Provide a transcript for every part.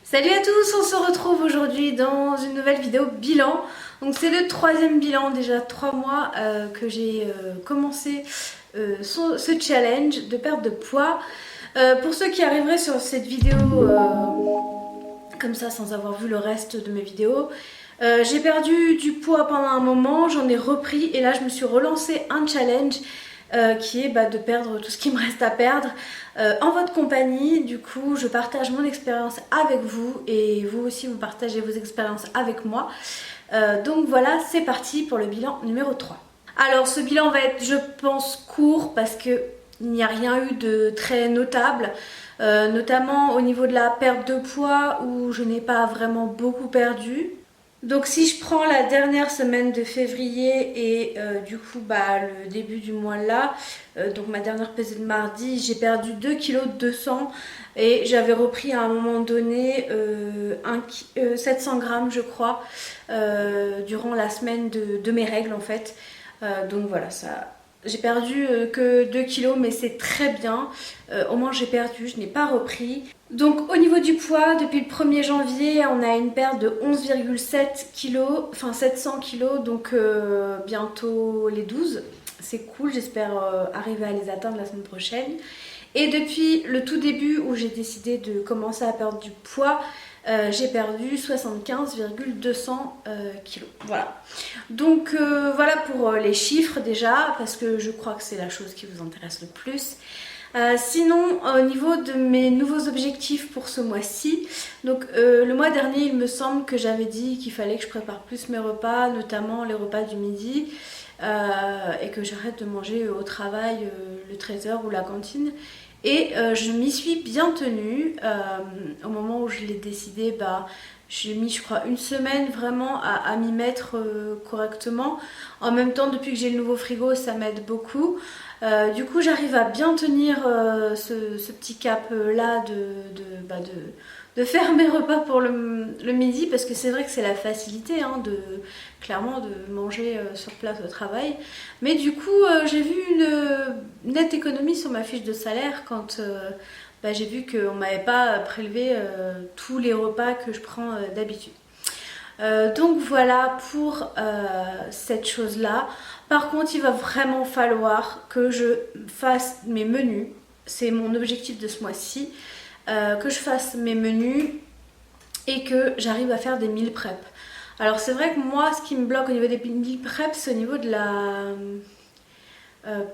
Salut à tous, on se retrouve aujourd'hui dans une nouvelle vidéo bilan. Donc c'est le troisième bilan, déjà 3 mois que j'ai commencé ce challenge de perte de poids. Pour ceux qui arriveraient sur cette vidéo comme ça sans avoir vu le reste de mes vidéos, j'ai perdu du poids pendant un moment, j'en ai repris et là je me suis relancé un challenge qui est de perdre tout ce qui me reste à perdre en votre compagnie. Du coup je partage mon expérience avec vous et vous aussi vous partagez vos expériences avec moi. Donc voilà, c'est parti pour le bilan numéro 3. Alors ce bilan va être, je pense, court parce qu'il n'y a rien eu de très notable. Notamment au niveau de la perte de poids où je n'ai pas vraiment beaucoup perdu. Donc si je prends la dernière semaine de février et du coup le début du mois là, donc ma dernière pesée de mardi, j'ai perdu 2,2 kg et j'avais repris à un moment donné 700 grammes je crois durant la semaine de mes règles en fait. Donc voilà, ça... J'ai perdu que 2 kilos mais c'est très bien, au moins j'ai perdu, je n'ai pas repris. Donc au niveau du poids, depuis le 1er janvier on a une perte de 11,7 kg, enfin 700 kg, donc bientôt les 12. C'est cool, j'espère arriver à les atteindre la semaine prochaine. Et depuis le tout début où j'ai décidé de commencer à perdre du poids, j'ai perdu 75,200 kg. Voilà. Donc voilà pour les chiffres déjà, parce que je crois que c'est la chose qui vous intéresse le plus. Sinon, au niveau de mes nouveaux objectifs pour ce mois-ci, donc le mois dernier, il me semble que j'avais dit qu'il fallait que je prépare plus mes repas, notamment les repas du midi, et que j'arrête de manger au travail le traiteur ou la cantine. Et je m'y suis bien tenue. Au moment où je l'ai décidé, j'ai mis je crois une semaine vraiment à m'y mettre correctement. En même temps, depuis que j'ai le nouveau frigo, ça m'aide beaucoup. Du coup j'arrive à bien tenir ce petit cap là de faire mes repas pour le midi, parce que c'est vrai que c'est la facilité clairement de manger sur place au travail. Mais du coup j'ai vu une nette économie sur ma fiche de salaire quand j'ai vu qu'on ne m'avait pas prélevé tous les repas que je prends d'habitude. Donc voilà pour cette chose là. Par contre il va vraiment falloir que je fasse mes menus, c'est mon objectif de ce mois-ci, que je fasse mes menus et que j'arrive à faire des meal prep. Alors c'est vrai que moi ce qui me bloque au niveau des meal prep, c'est au niveau de la...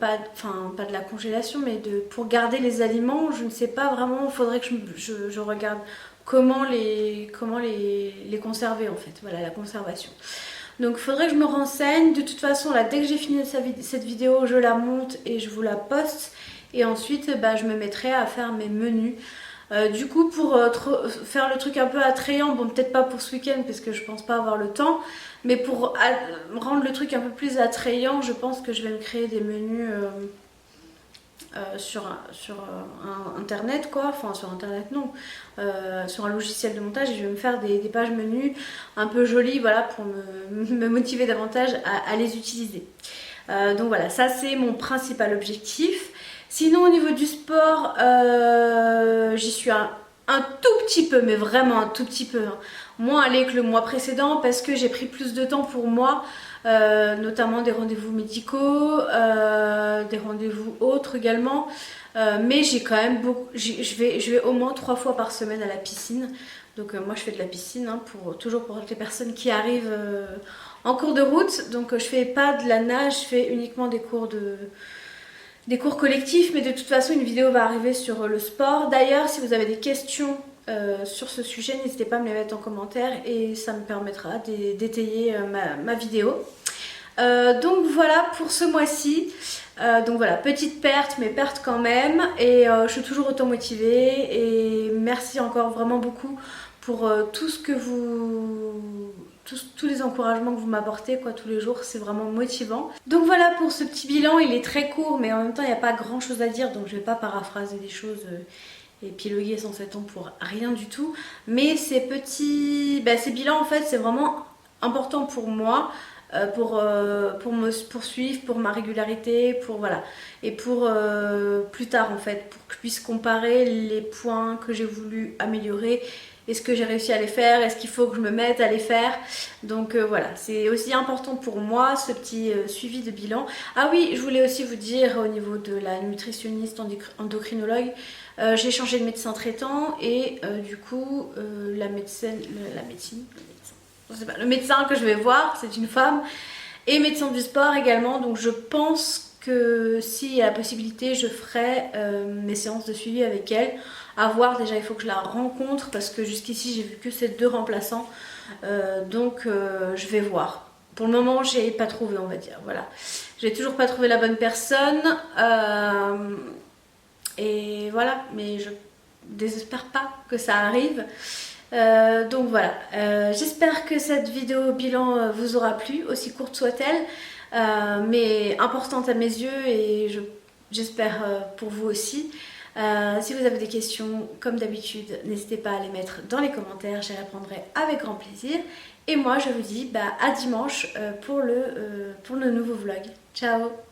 pas de la congélation, mais pour garder les aliments. Je ne sais pas vraiment, il faudrait que je regarde comment les conserver en fait, voilà, la conservation. Donc il faudrait que je me renseigne. De toute façon là, dès que j'ai fini cette vidéo, je la monte et je vous la poste, et ensuite je me mettrai à faire mes menus. Du coup pour faire le truc un peu attrayant, bon peut-être pas pour ce week-end parce que je pense pas avoir le temps, mais pour rendre le truc un peu plus attrayant, je pense que je vais me créer des menus sur internet quoi, enfin sur internet non, sur un logiciel de montage, et je vais me faire des pages menus un peu jolies, voilà, pour me motiver davantage à les utiliser. Donc voilà, ça c'est mon principal objectif. Sinon au niveau du sport, j'y suis un tout petit peu, mais vraiment un tout petit peu, hein. Moins allé que le mois précédent parce que j'ai pris plus de temps pour moi, notamment des rendez-vous médicaux, des rendez-vous autres également. Mais j'ai quand même beaucoup, je vais au moins 3 fois par semaine à la piscine. Donc moi je fais de la piscine, hein, toujours pour les personnes qui arrivent en cours de route. Donc je fais pas de la nage, je fais uniquement des cours collectifs, mais de toute façon une vidéo va arriver sur le sport. D'ailleurs si vous avez des questions sur ce sujet, n'hésitez pas à me les mettre en commentaire et ça me permettra d'étayer ma vidéo. Donc voilà pour ce mois-ci. Donc voilà, petite perte, mais perte quand même, et je suis toujours autant motivée, et merci encore vraiment beaucoup pour tout ce que tous les encouragements que vous m'apportez quoi, tous les jours, c'est vraiment motivant. Donc voilà pour ce petit bilan, il est très court mais en même temps il n'y a pas grand chose à dire, donc je vais pas paraphraser des choses épiloguer sans cet temps pour rien du tout. Mais ces bilans en fait c'est vraiment important pour moi, pour me poursuivre, pour ma régularité, pour voilà, et pour plus tard en fait, pour que je puisse comparer les points que j'ai voulu améliorer est-ce que j'ai réussi à les faire, est-ce qu'il faut que je me mette à les faire. Donc voilà, c'est aussi important pour moi ce petit suivi de bilan. Ah oui, je voulais aussi vous dire au niveau de la nutritionniste endocrinologue, j'ai changé de médecin traitant et du coup le médecin que je vais voir, c'est une femme et médecin du sport également, donc je pense que s'il y a la possibilité, je ferai mes séances de suivi avec elle. À voir, déjà il faut que je la rencontre parce que jusqu'ici j'ai vu que ces 2 remplaçants, donc je vais voir. Pour le moment j'ai pas trouvé, on va dire, voilà. J'ai toujours pas trouvé la bonne personne et voilà, mais je désespère pas que ça arrive. Donc voilà, j'espère que cette vidéo bilan vous aura plu, aussi courte soit-elle, mais importante à mes yeux et j'espère pour vous aussi. Si vous avez des questions, comme d'habitude, n'hésitez pas à les mettre dans les commentaires, j'y répondrai avec grand plaisir. Et moi je vous dis à dimanche pour le nouveau vlog. Ciao!